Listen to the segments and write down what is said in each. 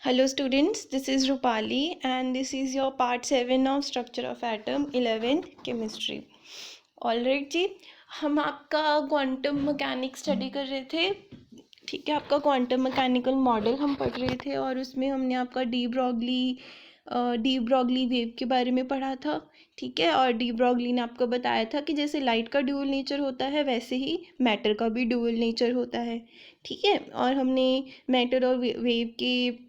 Hello students, this is Rupali and this is your part 7 of Structure of Atom 11th Chemistry. Alright जी, हम आपका quantum mechanics study कर रहे थे. ठीक है, आपका क्वांटम मैकेनिकल मॉडल हम पढ़ रहे थे और उसमें हमने आपका डी ब्रॉगली वेव के बारे में पढ़ा था. ठीक है, और डी ब्रॉगली ने आपको बताया था कि जैसे लाइट का ड्यूअल नेचर होता है वैसे ही मैटर का भी ड्यूअल नेचर होता है. ठीक है, और हमने मैटर और वेव के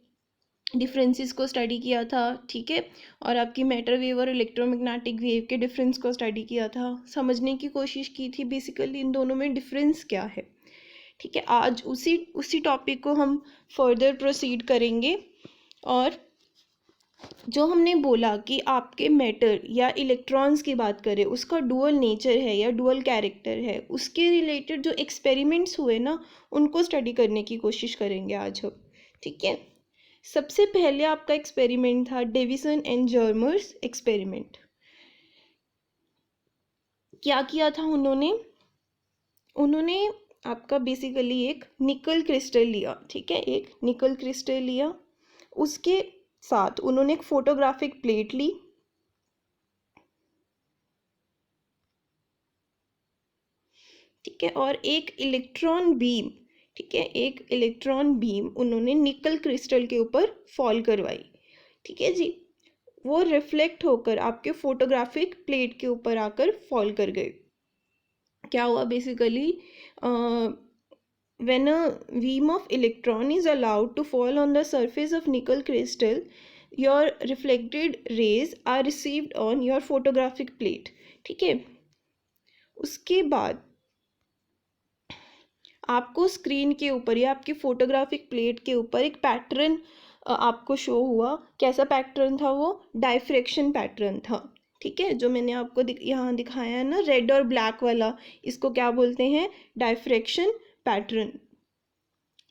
डिफरेंसेस को स्टडी किया था. ठीक है, और आपकी मैटर वेव और इलेक्ट्रोमैग्नेटिक वेव के डिफरेंस को स्टडी किया था, समझने की कोशिश की थी बेसिकली इन दोनों में डिफरेंस क्या है. ठीक है, आज उसी टॉपिक को हम फर्दर प्रोसीड करेंगे. और जो हमने बोला कि आपके मैटर या इलेक्ट्रॉन्स की बात करें उसका डुअल नेचर है या डुअल कैरेक्टर है, उसके रिलेटेड जो एक्सपेरिमेंट्स हुए ना उनको स्टडी करने की कोशिश करेंगे आज हम. ठीक है, सबसे पहले आपका एक्सपेरिमेंट था डेविसन एंड जर्मर्स एक्सपेरिमेंट. क्या किया था उन्होंने आपका बेसिकली एक निकल क्रिस्टल लिया. ठीक है, एक निकल क्रिस्टल लिया, उसके साथ उन्होंने एक फोटोग्राफिक प्लेट ली. ठीक है, और एक इलेक्ट्रॉन बीम, ठीक है, एक इलेक्ट्रॉन बीम उन्होंने निकल क्रिस्टल के ऊपर फॉल करवाई. ठीक है जी, वो रिफ्लेक्ट होकर आपके फोटोग्राफिक प्लेट के ऊपर आकर फॉल कर गए. क्या हुआ basically, when a beam of electron is allowed to fall on the surface of nickel crystal, your reflected rays are received on your photographic plate. ठीक है, उसके बाद आपको स्क्रीन के ऊपर या आपकी फोटोग्राफिक प्लेट के ऊपर एक पैटर्न आपको शो हुआ. कैसा पैटर्न था वो? डायफ्रैक्शन पैटर्न था. ठीक है, जो मैंने आपको यहाँ दिखाया है ना, रेड और ब्लैक वाला, इसको क्या बोलते हैं? Diffraction pattern.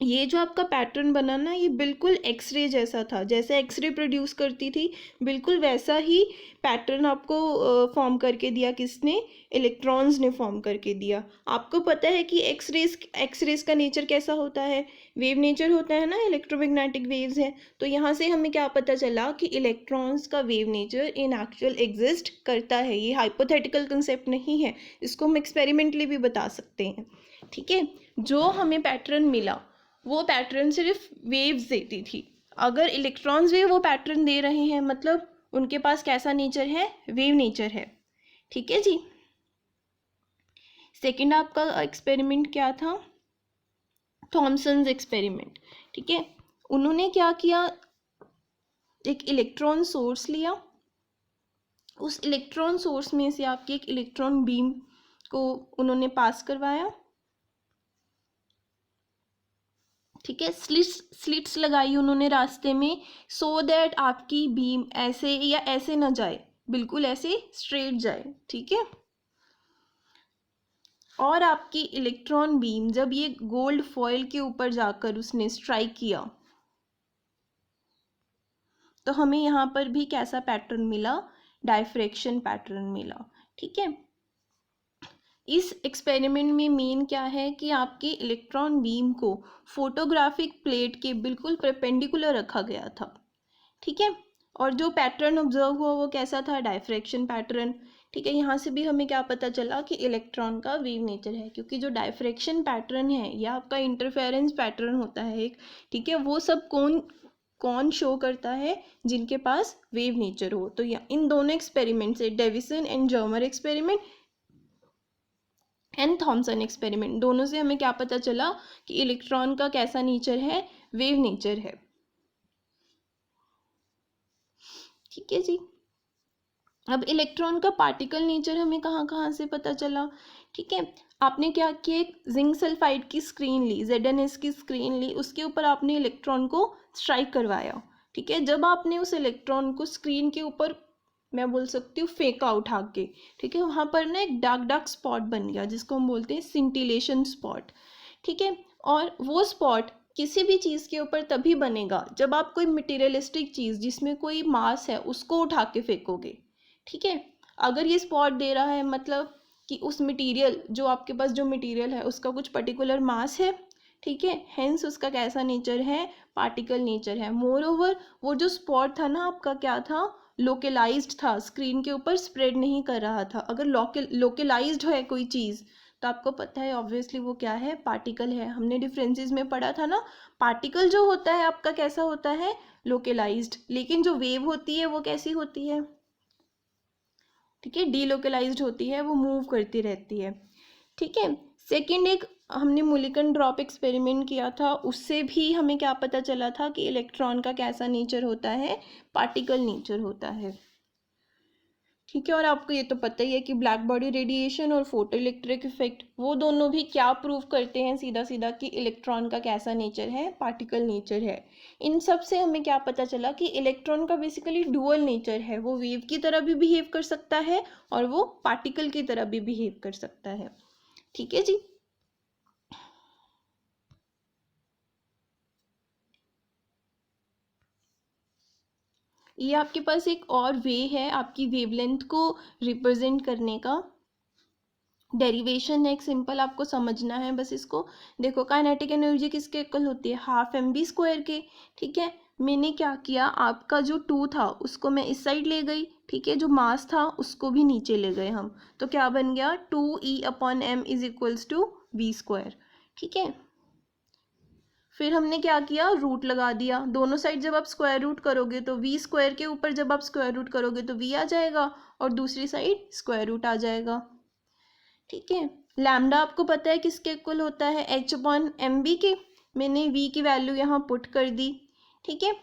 ये जो आपका पैटर्न बना ना, ये बिल्कुल एक्सरे जैसा था. जैसे एक्सरे प्रोड्यूस करती थी बिल्कुल वैसा ही पैटर्न आपको फॉर्म करके दिया. किसने? इलेक्ट्रॉन्स ने फॉर्म करके दिया. आपको पता है कि एक्सरेज का नेचर कैसा होता है? वेव नेचर होता है ना, इलेक्ट्रोमैग्नेटिक वेव्स है. तो यहाँ से हमें क्या पता चला कि इलेक्ट्रॉन्स का wave nature in actual exist करता है. ये हाइपोथेटिकल कंसेप्ट नहीं है, इसको हम एक्सपेरिमेंटली भी बता सकते हैं. ठीक है, जो हमें पैटर्न मिला वो पैटर्न सिर्फ वेव्स देती थी. अगर इलेक्ट्रॉन्स भी वो पैटर्न दे रहे हैं मतलब उनके पास कैसा नेचर है? वेव नेचर है. ठीक है जी. सेकंड आपका एक्सपेरिमेंट क्या था? Thomson's experiment. ठीक है, उन्होंने क्या किया, एक इलेक्ट्रॉन सोर्स लिया, उस इलेक्ट्रॉन सोर्स में से आपकी एक इलेक्ट्रॉन बीम को उन्होंने पास करवाया. ठीक है, स्लिट्स लगाई उन्होंने रास्ते में, सो दैट आपकी बीम ऐसे या ऐसे ना जाए, बिल्कुल ऐसे स्ट्रेट जाए. ठीक है, और आपकी इलेक्ट्रॉन बीम जब ये गोल्ड फॉयल के ऊपर जाकर उसने स्ट्राइक किया तो हमें यहाँ पर भी कैसा पैटर्न मिला? डायफ्रैक्शन पैटर्न मिला. ठीक है, इस एक्सपेरिमेंट में मेन क्या है कि आपके इलेक्ट्रॉन बीम को फोटोग्राफिक प्लेट के बिल्कुल परपेंडिकुलर रखा गया था. ठीक है, और जो पैटर्न ऑब्जर्व हुआ वो कैसा था? Diffraction pattern. ठीक है, यहाँ से भी हमें क्या पता चला कि इलेक्ट्रॉन का वेव नेचर है, क्योंकि जो डायफ्रैक्शन पैटर्न है या आपका इंटरफेरेंस पैटर्न होता है एक, ठीक है, वो सब कौन शो करता है? जिनके पास वेव नेचर हो. तो इन दोनों एक्सपेरिमेंट से, Davisson and Germer experiment and Thomson experiment, दोनों से हमें क्या पता चला कि इलेक्ट्रॉन का कैसा नेचर है? वेव नेचर है. ठीक है जी. अब इलेक्ट्रॉन का पार्टिकल नेचर हमें कहाँ से पता चला? ठीक है, आपने क्या किया, एक जिंक सल्फाइड की स्क्रीन ली, ZnS की स्क्रीन ली, उसके ऊपर आपने इलेक्ट्रॉन को स्ट्राइक करवाया. ठीक है, जब आपने उस इलेक्ट्रॉन को स्क्रीन के ऊपर, मैं बोल सकती हूँ, फेंका उठा के, ठीक है, वहाँ पर ना एक डार्क स्पॉट बन गया जिसको हम बोलते हैं सिंटिलेशन स्पॉट. ठीक है, और वो स्पॉट किसी भी चीज़ के ऊपर तभी बनेगा जब आप कोई मटेरियलिस्टिक चीज़ जिसमें कोई मास है उसको उठा के फेंकोगे. ठीक है, अगर ये स्पॉट दे रहा है मतलब कि उस मटेरियल, जो आपके पास जो मटेरियल है उसका कुछ पर्टिकुलर मास है, ठीक है, हेंस उसका कैसा नेचर है, पार्टिकल नेचर है। मोर ओवर वो जो स्पॉट था ना आपका, क्या था, लोकलाइज्ड था, स्क्रीन के ऊपर स्प्रेड नहीं कर रहा था। अगर लोकलाइज्ड है कोई चीज़ तो आपको पता है ऑब्वियसली वो क्या है, पार्टिकल है। हमने डिफरेंसेस में पढ़ा था ना, पार्टिकल जो होता है आपका कैसा होता है, लोकलाइज्ड, लेकिन जो वेव होती है वो कैसी होती है, ठीक है, डीलोकलाइज्ड होती है, वो मूव करती रहती है। ठीक है, सेकंड एक हमने मुलिकन ड्रॉप एक्सपेरिमेंट किया था, उससे भी हमें क्या पता चला था कि इलेक्ट्रॉन का कैसा नेचर होता है, पार्टिकल नेचर होता है। ठीक है, और आपको ये तो पता ही है कि ब्लैक बॉडी रेडिएशन और फोटो इलेक्ट्रिक इफेक्ट, वो दोनों भी क्या प्रूव करते हैं सीधा सीधा कि इलेक्ट्रॉन का कैसा नेचर है, पार्टिकल नेचर है। इन सब से हमें क्या पता चला कि इलेक्ट्रॉन का बेसिकली डुअल नेचर है, वो वेव की तरह भी बिहेव कर सकता है और वो पार्टिकल की तरह भी बिहेव कर सकता है। ठीक है जी। ये आपके पास एक और वे है आपकी वेवलेंथ को रिप्रेजेंट करने का। डेरिवेशन है एक सिंपल, आपको समझना है बस इसको। देखो काइनेटिक एनर्जी किसके इक्वल होती है, हाफ एम बी स्क्वायर के। ठीक है, मैंने क्या किया, आपका जो 2 था उसको मैं इस साइड ले गई, ठीक है, जो मास था उसको भी नीचे ले गए हम, तो क्या बन गया, 2E/m is equals to v square. ठीक है, फिर हमने क्या किया, रूट लगा दिया दोनों साइड। जब आप स्क्वायर रूट करोगे तो वी स्क्वायर के ऊपर जब आप स्क्वायर रूट करोगे तो वी आ जाएगा और दूसरी साइड स्क्वायर रूट आ जाएगा। ठीक है, लैम्डा आपको पता है किसके इक्वल होता है, h/mb के। मैंने v की वैल्यू यहाँ पुट कर दी। ठीक है,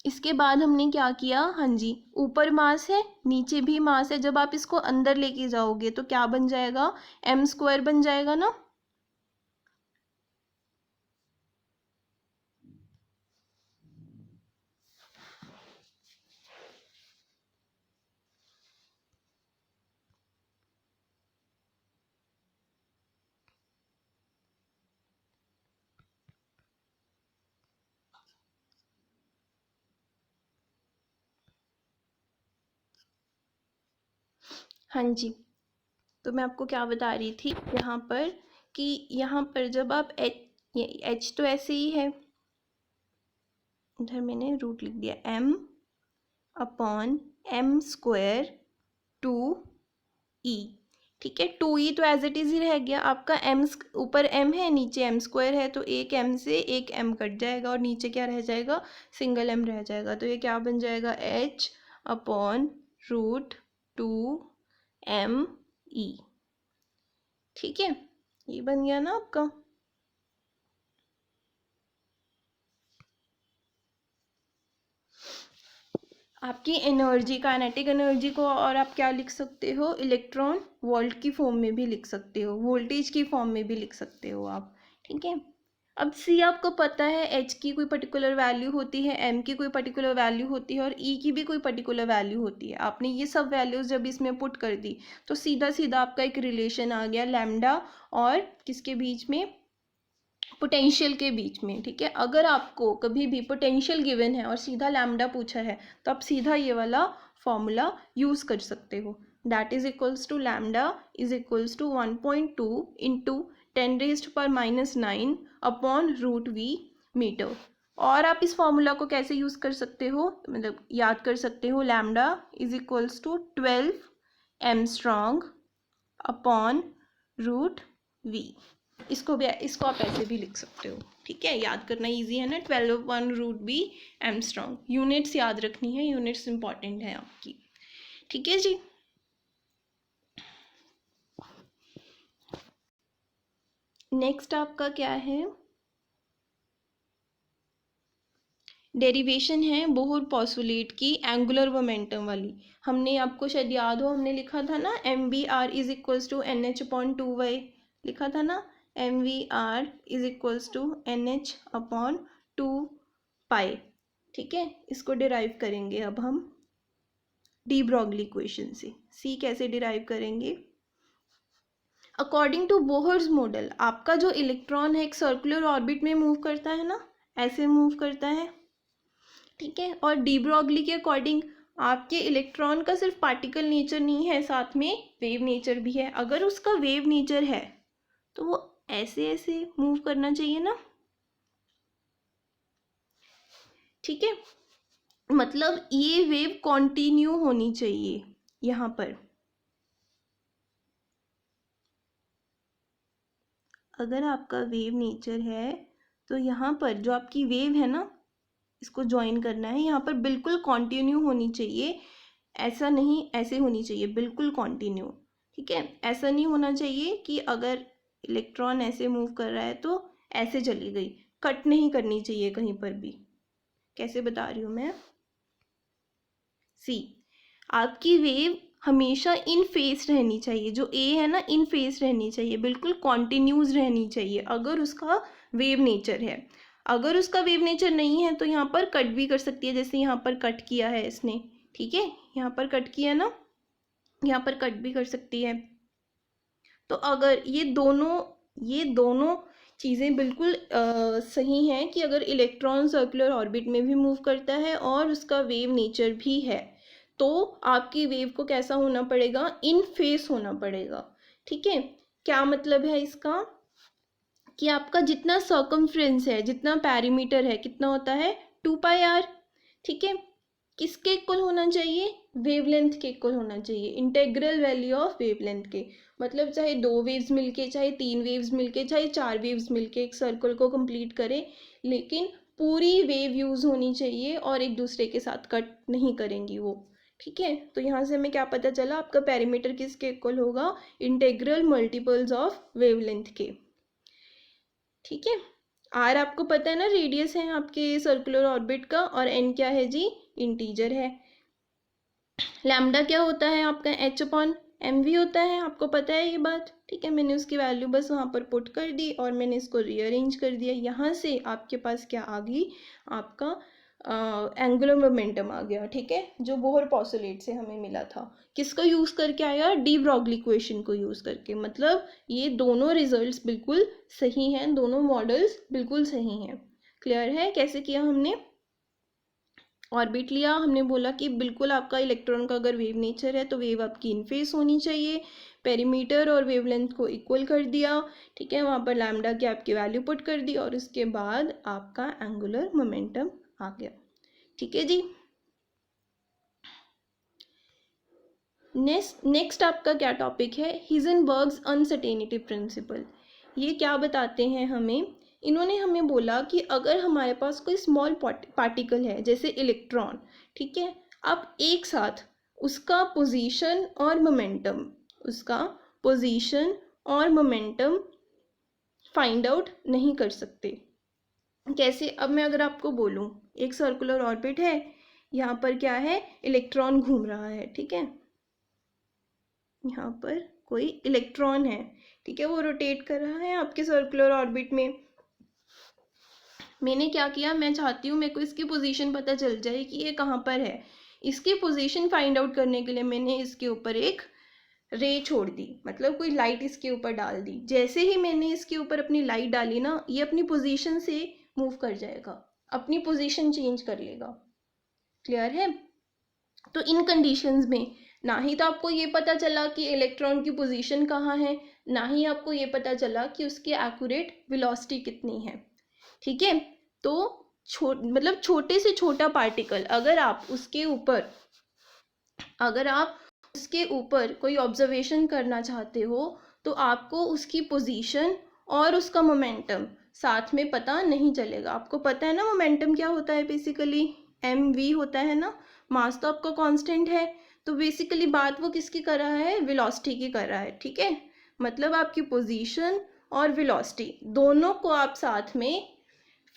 इसके बाद हमने क्या किया, हाँ जी, ऊपर मास है नीचे भी मास है, जब आप इसको अंदर लेके जाओगे तो क्या बन जाएगा, m² बन जाएगा ना। हाँ जी, तो मैं आपको क्या बता रही थी यहाँ पर, कि यहाँ पर जब आप एच तो ऐसे ही है, इधर मैंने रूट लिख दिया, m/m² 2e। ठीक है, 2e तो एज इट इज ही रह गया आपका, m ऊपर m है नीचे m² है, तो एक m से एक m कट जाएगा और नीचे क्या रह जाएगा, सिंगल m रह जाएगा, तो ये क्या बन जाएगा, h/√2me। ठीक है, ये बन गया ना आपका। आपकी एनर्जी, काइनेटिक एनर्जी को और आप क्या लिख सकते हो, इलेक्ट्रॉन वोल्ट की फॉर्म में भी लिख सकते हो, वोल्टेज की फॉर्म में भी लिख सकते हो आप। ठीक है, अब सी आपको पता है, एच की कोई पर्टिकुलर वैल्यू होती है, एम की कोई पर्टिकुलर वैल्यू होती है और ई की भी कोई पर्टिकुलर वैल्यू होती है। आपने ये सब वैल्यूज़ जब इसमें पुट कर दी तो सीधा सीधा आपका एक रिलेशन आ गया लैम्डा और किसके बीच में, पोटेंशियल के बीच में। ठीक है, अगर आपको कभी भी पोटेंशियल गिवन है और सीधा लैम्डा पूछा है तो आप सीधा ये वाला फॉर्मूला यूज़ कर सकते हो, that is equals to lambda is equals to 1.2 into 10⁻⁹ upon √v metre. और आप इस फॉर्मूला को कैसे यूज़ कर सकते हो, मतलब याद कर सकते हो, lambda is equals to 12 angstrom upon √v। इसको आप ऐसे भी लिख सकते हो। ठीक है, याद करना इजी है ना, 12/√v एमस्ट्रॉन्ग। यूनिट्स याद रखनी है, यूनिट्स इंपॉर्टेंट है आपकी। ठीक है जी, नेक्स्ट आपका क्या है, डेरिवेशन है बोहर पॉस्टुलेट की एंगुलर मोमेंटम वाली। हमने आपको शायद याद हो, हमने लिखा था ना mvr is equals to nh/2y, लिखा था ना, mvr is equals to nh/2π। ठीक है, इसको डिराइव करेंगे अब हम डी ब्रॉगली इक्वेशन से। सी कैसे डिराइव करेंगे, अकॉर्डिंग टू बोहर्स मॉडल आपका जो इलेक्ट्रॉन है एक सर्कुलर ऑर्बिट में मूव करता है ना, ऐसे मूव करता है। ठीक है, और डी ब्रॉगली के अकॉर्डिंग आपके इलेक्ट्रॉन का सिर्फ पार्टिकल नेचर नहीं है, साथ में वेव नेचर भी है। अगर उसका वेव नेचर है तो वो ऐसे ऐसे मूव करना चाहिए ना, ठीक है। मतलब ये वेव कॉन्टिन्यू होनी चाहिए यहाँ पर। अगर आपका वेव नेचर है तो यहाँ पर जो आपकी वेव है ना, इसको ज्वाइन करना है, यहाँ पर बिल्कुल कॉन्टिन्यू होनी चाहिए, ऐसा नहीं ऐसे होनी चाहिए, बिल्कुल कॉन्टिन्यू, ठीक है। ऐसा नहीं होना चाहिए कि अगर इलेक्ट्रॉन ऐसे मूव कर रहा है तो ऐसे चली गई, कट नहीं करनी चाहिए कहीं पर भी। कैसे बता रही हूँ मैं, सी आपकी वेव हमेशा इन फेस रहनी चाहिए, जो ए है ना इन फेस रहनी चाहिए, बिल्कुल कॉन्टिन्यूज रहनी चाहिए अगर उसका वेव नेचर है। अगर उसका वेव नेचर नहीं है तो यहाँ पर कट भी कर सकती है, जैसे यहाँ पर कट किया है इसने, ठीक है, यहाँ पर कट किया ना, यहाँ पर कट भी कर सकती है। तो अगर ये दोनों चीज़ें बिल्कुल सही हैं कि अगर इलेक्ट्रॉन सर्कुलर ऑर्बिट में भी मूव करता है और उसका वेव नेचर भी है, तो आपकी वेव को कैसा होना पड़ेगा, इन फेस होना पड़ेगा, ठीक है। क्या मतलब है इसका, कि आपका जितना सर्कमफ्रेंस है, जितना पैरीमीटर है, कितना होता है 2πr, ठीक है। किसके इक्वल होना चाहिए, वेवलेंथ के इक्वल होना चाहिए, इंटेग्रल वैल्यू ऑफ वेवलेंथ के। मतलब चाहे 2 वेव्स मिलके, चाहे 3 वेव्स मिलके, चाहे 4 वेव्स मिलके एक सर्कल को कंप्लीट करें, लेकिन पूरी वेव यूज़ होनी चाहिए और एक दूसरे के साथ कट नहीं करेंगी वो, ठीक है। तो यहाँ से हमें क्या पता चला, आपका पैरीमीटर किसके इक्वल होगा, इंटेग्रल मल्टीपल्स ऑफ वेवलेंथ के, ठीक है। आर आपको पता है ना, रेडियस है आपके सर्कुलर ऑर्बिट का, और एन क्या है जी, इंटीजर है। लैम्डा क्या होता है आपका, h/mv होता है, आपको पता है ये बात, ठीक है। मैंने उसकी वैल्यू बस वहाँ पर पुट कर दी और मैंने इसको रीअरेंज कर दिया। यहाँ से आपके पास क्या आ गई, आपका एंगुलर मोमेंटम आ गया, ठीक है, जो बोहर पोस्टुलेट से हमें मिला था। किसको यूज़ करके आया, डी ब्रॉगली इक्वेशन को यूज़ करके। मतलब ये दोनों रिजल्ट्स बिल्कुल सही हैं, दोनों मॉडल्स बिल्कुल सही हैं। क्लियर है कैसे किया हमने, ऑर्बिट लिया, हमने बोला कि बिल्कुल आपका इलेक्ट्रॉन का अगर वेव नेचर है तो वेव आपकी इन फेस होनी चाहिए, पेरीमीटर और वेवलेंथ को इक्वल कर दिया, ठीक है, वहाँ पर लैम्डा की आपकी वैल्यू पुट कर दी और उसके बाद आपका एंगुलर मोमेंटम आ गया, ठीक है जी। नेक्स्ट आपका क्या टॉपिक है, हिजनबर्ग्स अनसर्टेनिटी प्रिंसिपल। ये क्या बताते हैं हमें, इन्होंने हमें बोला कि अगर हमारे पास कोई स्मॉल पार्टिकल है जैसे इलेक्ट्रॉन, ठीक है, आप एक साथ उसका पोजीशन और मोमेंटम फाइंड आउट नहीं कर सकते। कैसे, अब मैं अगर आपको बोलूँ एक सर्कुलर ऑर्बिट है, यहाँ पर क्या है, इलेक्ट्रॉन घूम रहा है, ठीक है, यहाँ पर कोई इलेक्ट्रॉन है, ठीक है, वो रोटेट कर रहा है आपके सर्कुलर ऑर्बिट में। मैंने क्या किया, मैं चाहती हूँ मेरे को इसकी पोजीशन पता चल जाए कि ये कहाँ पर है। इसकी पोजीशन फाइंड आउट करने के लिए मैंने इसके ऊपर एक रे छोड़ दी, मतलब कोई लाइट इसके ऊपर डाल दी। जैसे ही मैंने इसके ऊपर अपनी लाइट डाली ना, ये अपनी पोजीशन से मूव कर जाएगा, अपनी पोजीशन चेंज कर लेगा। क्लियर है। तो इन कंडीशंस में ना ही तो आपको ये पता चला कि इलेक्ट्रॉन की पोजीशन कहाँ है, ना ही आपको ये पता चला कि उसकी एक्यूरेट वेलोसिटी कितनी है, ठीक है। तो मतलब छोटे से छोटा पार्टिकल अगर आप उसके ऊपर कोई ऑब्जर्वेशन करना चाहते हो तो आपको उसकी पोजीशन और उसका मोमेंटम साथ में पता नहीं चलेगा। आपको पता है ना मोमेंटम क्या होता है, बेसिकली mv होता है ना, मास तो आपका कांस्टेंट है, तो बेसिकली बात वो किसकी कर रहा है, वेलोसिटी की कर रहा है, ठीक है। मतलब आपकी पोजीशन और वेलोसिटी दोनों को आप साथ में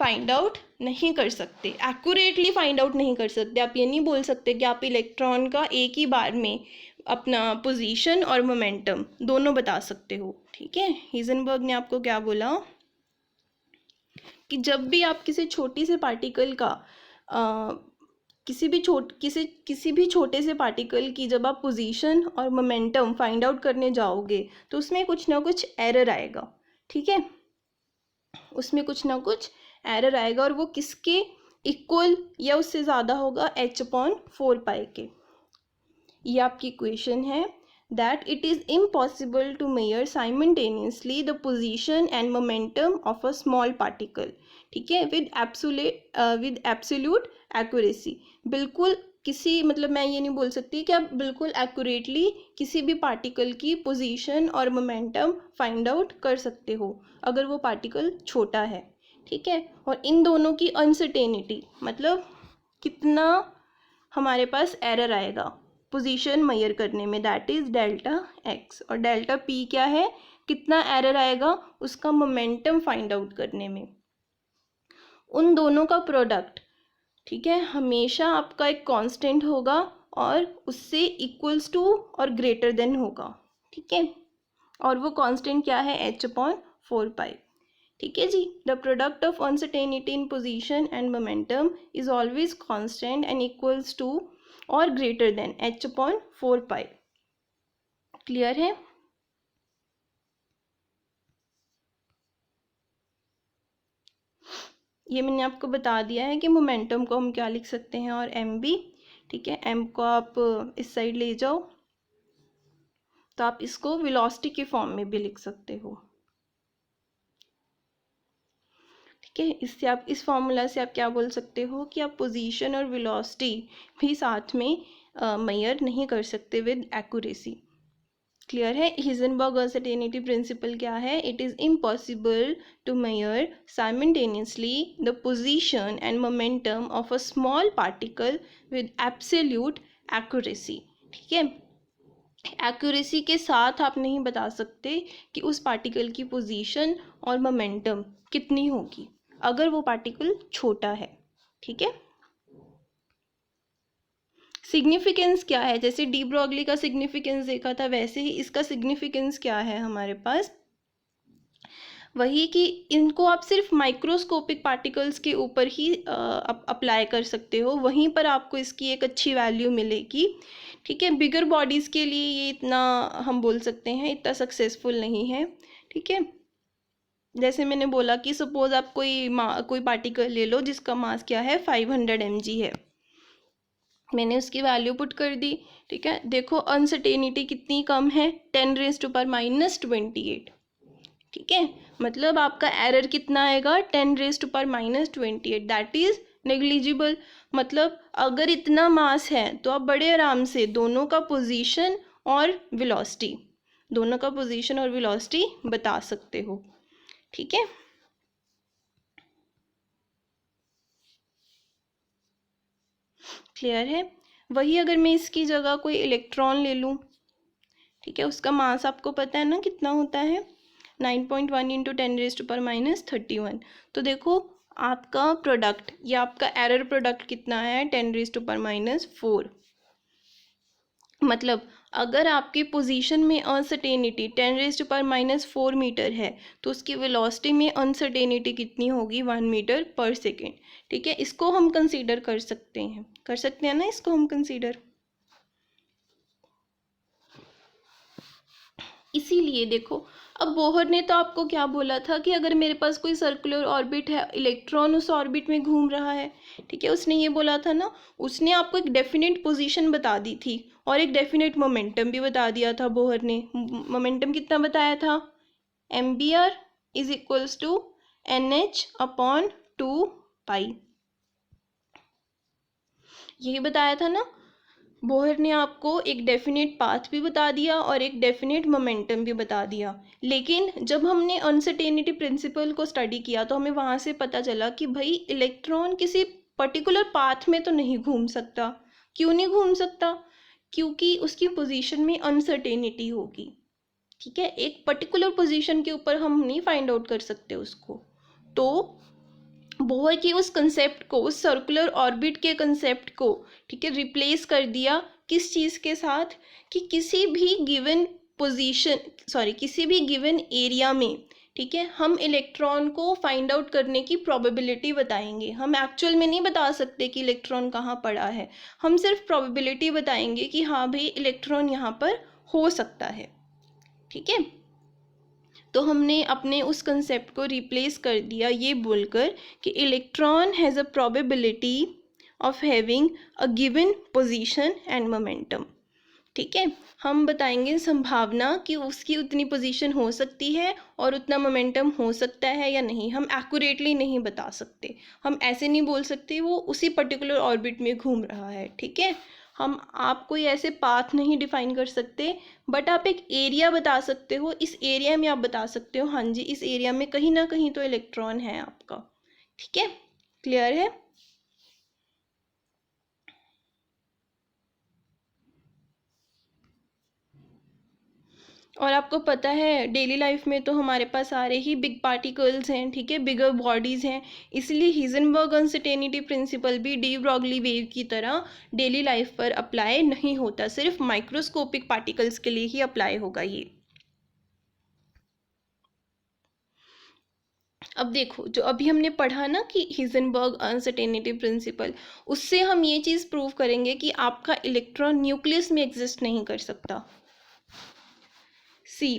फाइंड आउट नहीं कर सकते, एक्यूरेटली फाइंड आउट नहीं कर सकते। आप ये नहीं बोल सकते कि आप इलेक्ट्रॉन का एक ही बार में अपना पोजीशन और मोमेंटम दोनों बता सकते हो, ठीक है। हिजनबर्ग ने आपको क्या बोला कि जब भी आप किसी छोटी से पार्टिकल का किसी भी छोटे से पार्टिकल की जब आप पोजीशन और मोमेंटम फाइंड आउट करने जाओगे तो उसमें कुछ ना कुछ एरर आएगा, ठीक है, उसमें कुछ ना कुछ एरर आएगा और वो किसके इक्वल या उससे ज़्यादा होगा, h/4π के। ये आपकी इक्वेशन है, that it is impossible to measure simultaneously the position and momentum of a small particle, ठीक है, with absolute accuracy। बिल्कुल किसी मतलब मैं ये नहीं बोल सकती कि आप बिल्कुल एक्यूरेटली किसी भी पार्टिकल की पोजीशन और मोमेंटम फाइंड आउट कर सकते हो अगर वो पार्टिकल छोटा है, ठीक है। और इन दोनों की अनसर्टेनिटी मतलब कितना हमारे पास एरर आएगा पोजीशन मेजर करने में, दैट इज़ डेल्टा एक्स। और डेल्टा पी क्या है, कितना एरर आएगा उसका मोमेंटम फाइंड आउट करने में। उन दोनों का प्रोडक्ट, ठीक है, हमेशा आपका एक कांस्टेंट होगा और उससे इक्वल्स टू और ग्रेटर देन होगा, ठीक है। और वो कांस्टेंट क्या है, h/4π, ठीक है जी। The product of uncertainty in position and momentum is always constant and equals to और ग्रेटर देन h/4π। क्लियर है। ये मैंने आपको बता दिया है कि मोमेंटम को हम क्या लिख सकते हैं और एम भी, ठीक है। एम को आप इस साइड ले जाओ तो आप इसको वेलोसिटी के फॉर्म में भी लिख सकते हो, ठीक है। इससे आप इस फॉर्मूला से आप क्या बोल सकते हो कि आप पोजीशन और वेलोसिटी भी साथ में मेजर नहीं कर सकते विद एक्यूरेसी। क्लियर है। हिजनबर्ग अनसर्टेनिटी प्रिंसिपल क्या है, it is impossible to measure simultaneously the position and momentum of a small particle with absolute accuracy, ठीक है। एक्यूरेसी के साथ आप नहीं बता सकते कि उस पार्टिकल की पोजीशन और मोमेंटम कितनी होगी अगर वो पार्टिकल छोटा है, ठीक है। सिग्निफिकेंस क्या है, जैसे डी ब्रॉगली का सिग्निफिकेंस देखा था वैसे ही इसका सिग्निफिकेंस क्या है हमारे पास, वही कि इनको आप सिर्फ माइक्रोस्कोपिक पार्टिकल्स के ऊपर ही अप्लाई कर सकते हो, वहीं पर आपको इसकी एक अच्छी वैल्यू मिलेगी, ठीक है। बिगर बॉडीज़ के लिए ये इतना हम बोल सकते हैं इतना सक्सेसफुल नहीं है, ठीक है। जैसे मैंने बोला कि सपोज आप कोई पार्टिकल ले लो जिसका मास क्या है 500 mg है, मैंने उसकी वैल्यू पुट कर दी, ठीक है। देखो अनसर्टेनिटी कितनी कम है, 10⁻⁻28, ठीक है। मतलब आपका एरर कितना आएगा 10⁻⁻28, दैट इज़ नेग्लिजिबल। मतलब अगर इतना मास है तो आप बड़े आराम से दोनों का पोजीशन और वेलोसिटी बता सकते हो, ठीक है। क्लियर है। वही अगर मैं इसकी जगह कोई इलेक्ट्रॉन ले लूँ, ठीक है, उसका मास आपको पता है ना कितना होता है, 9.1 × 10⁻31। तो देखो आपका प्रोडक्ट या आपका एरर प्रोडक्ट कितना है 10⁻4। मतलब अगर आपकी पोजीशन में अनसर्टेनिटी 10⁻4 मीटर है तो उसकी वेलोसिटी में अनसर्टेनिटी कितनी होगी 1 मीटर पर सेकेंड, ठीक है। इसको हम कंसीडर कर सकते हैं ना, इसको हम कंसीडर। इसीलिए देखो अब बोहर ने तो आपको क्या बोला था कि अगर मेरे पास कोई सर्कुलर ऑर्बिट है, इलेक्ट्रॉन उस ऑर्बिट में घूम रहा है, ठीक है, उसने ये बोला था ना, उसने आपको एक डेफिनेट पोजीशन बता दी थी और एक डेफिनेट मोमेंटम भी बता दिया था बोहर ने। मोमेंटम कितना बताया था, mvr is equals to nh/2π, यही बताया था ना। बोहर ने आपको एक डेफिनेट पाथ भी बता दिया और एक डेफिनेट मोमेंटम भी बता दिया। लेकिन जब हमने अनसर्टेनिटी प्रिंसिपल को स्टडी किया तो हमें वहाँ से पता चला कि भाई इलेक्ट्रॉन किसी पर्टिकुलर पाथ में तो नहीं घूम सकता। क्यों नहीं घूम सकता, क्योंकि उसकी पोजीशन में अनसर्टेनिटी होगी, ठीक है। एक पर्टिकुलर पोजीशन के ऊपर हम नहीं फाइंड आउट कर सकते उसको। तो बोहर की उस कंसेप्ट को, उस सर्कुलर ऑर्बिट के कंसेप्ट को, ठीक है, रिप्लेस कर दिया किस चीज़ के साथ कि किसी भी गिवन एरिया में, ठीक है, हम इलेक्ट्रॉन को फाइंड आउट करने की प्रोबेबिलिटी बताएंगे। हम एक्चुअल में नहीं बता सकते कि इलेक्ट्रॉन कहाँ पड़ा है, हम सिर्फ प्रोबेबिलिटी बताएंगे कि हाँ भाई इलेक्ट्रॉन यहाँ पर हो सकता है, ठीक है। तो हमने अपने उस कंसेप्ट को रिप्लेस कर दिया ये बोलकर कि electron has a probability of having a given position and momentum. ठीक है, हम बताएंगे संभावना कि उसकी उतनी पोजीशन हो सकती है और उतना मोमेंटम हो सकता है या नहीं। हम एक्यूरेटली नहीं बता सकते, हम ऐसे नहीं बोल सकते वो उसी पर्टिकुलर ऑर्बिट में घूम रहा है। ठीक है, हम आप कोई ऐसे पाथ नहीं डिफाइन कर सकते, बट आप एक एरिया बता सकते हो। इस एरिया में आप बता सकते हो हाँ जी इस एरिया में कहीं ना कहीं तो इलेक्ट्रॉन है आपका। ठीक है, क्लियर है। और आपको पता है डेली लाइफ में तो हमारे पास सारे ही बिग पार्टिकल्स हैं, ठीक है, बिगर बॉडीज़ हैं, इसलिए हिजनबर्ग अनसर्टेनिटी प्रिंसिपल भी डी ब्रॉगली वेव की तरह डेली लाइफ पर अप्लाई नहीं होता, सिर्फ माइक्रोस्कोपिक पार्टिकल्स के लिए ही अप्लाई होगा ये। अब देखो जो अभी हमने पढ़ा ना कि हिजनबर्ग अनसर्टेनिटी प्रिंसिपल, उससे हम ये चीज़ प्रूव करेंगे कि आपका इलेक्ट्रॉन न्यूक्लियस में एग्जिस्ट नहीं कर सकता। सी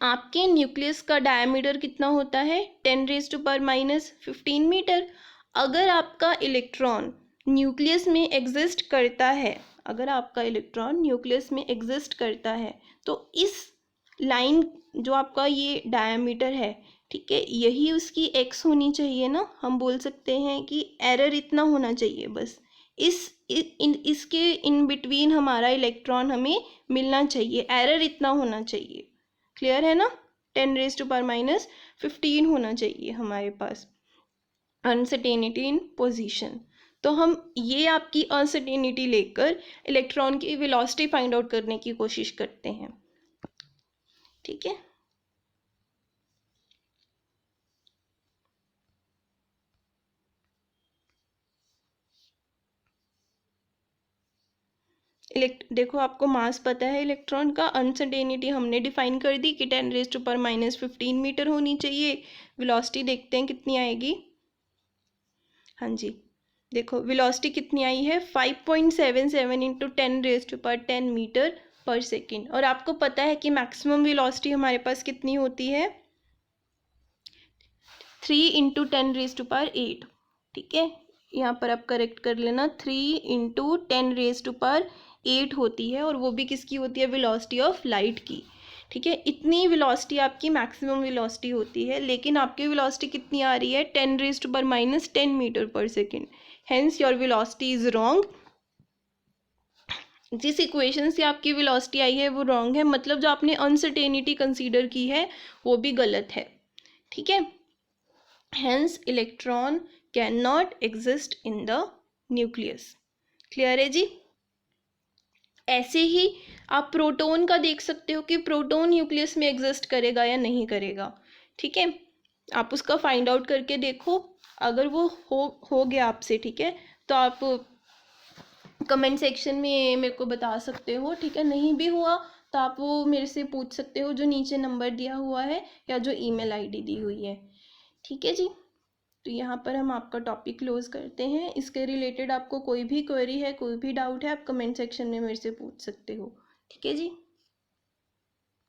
आपके न्यूक्लियस का डायमीटर कितना होता है 10⁻⁻15 मीटर। अगर आपका इलेक्ट्रॉन न्यूक्लियस में एग्जिस्ट करता है, अगर आपका इलेक्ट्रॉन न्यूक्लियस में एग्जिस्ट करता है तो इस लाइन जो आपका ये डायमीटर है, ठीक है, यही उसकी एक्स होनी चाहिए ना। हम बोल सकते हैं कि एरर इतना होना चाहिए बस, इसके इन बिटवीन हमारा इलेक्ट्रॉन हमें मिलना चाहिए, एरर इतना होना चाहिए। क्लियर है ना, 10⁻⁻15 होना चाहिए हमारे पास अनसर्टेनिटी इन पोजीशन। तो हम ये आपकी अनसर्टेनिटी लेकर इलेक्ट्रॉन की वेलोसिटी फाइंड आउट करने की कोशिश करते हैं। ठीक है, देखो आपको मास पता है इलेक्ट्रॉन का, अनसर्टेनिटी हमने डिफाइन कर दी कि 10⁻⁻15 मीटर होनी चाहिए। वेलोसिटी देखते हैं कितनी आएगी। हाँ जी, देखो वेलोसिटी कितनी आई है 5.77 इंटू 10⁻10 मीटर पर सेकेंड। और आपको पता है कि मैक्सिमम वेलोसिटी हमारे पास कितनी होती है 3 इंटू 10⁸। ठीक है, यहाँ पर आप करेक्ट कर लेना, 3 इंटू 10⁸ होती है, और वो भी किसकी होती है वेलोसिटी ऑफ लाइट की। ठीक है, इतनी वेलोसिटी आपकी मैक्सिमम वेलोसिटी होती है, लेकिन आपकी वेलोसिटी कितनी आ रही है 10⁻⁻10 मीटर पर second. Hence your velocity is wrong. जिस इक्वेशन से आपकी वेलोसिटी आई है वो रॉन्ग है, मतलब जो आपने अनसर्टेनिटी कंसीडर की है वो भी गलत है। ठीक है, hence electron can not exist in the nucleus. Clear है जी। ऐसे ही आप प्रोटॉन का देख सकते हो कि प्रोटॉन न्यूक्लियस में एग्जिस्ट करेगा या नहीं करेगा। ठीक है, आप उसका फाइंड आउट करके देखो, अगर वो हो गया आपसे, ठीक है, तो आप कमेंट सेक्शन में मेरे को बता सकते हो। ठीक है, नहीं भी हुआ तो आप वो मेरे से पूछ सकते हो जो नीचे नंबर दिया हुआ है या जो ईमेल आईडी दी हुई है। ठीक है जी, तो यहाँ पर हम आपका टॉपिक क्लोज करते हैं। इसके रिलेटेड आपको कोई भी क्वेरी है, कोई भी डाउट है, आप कमेंट सेक्शन में मेरे से पूछ सकते हो। ठीक है जी।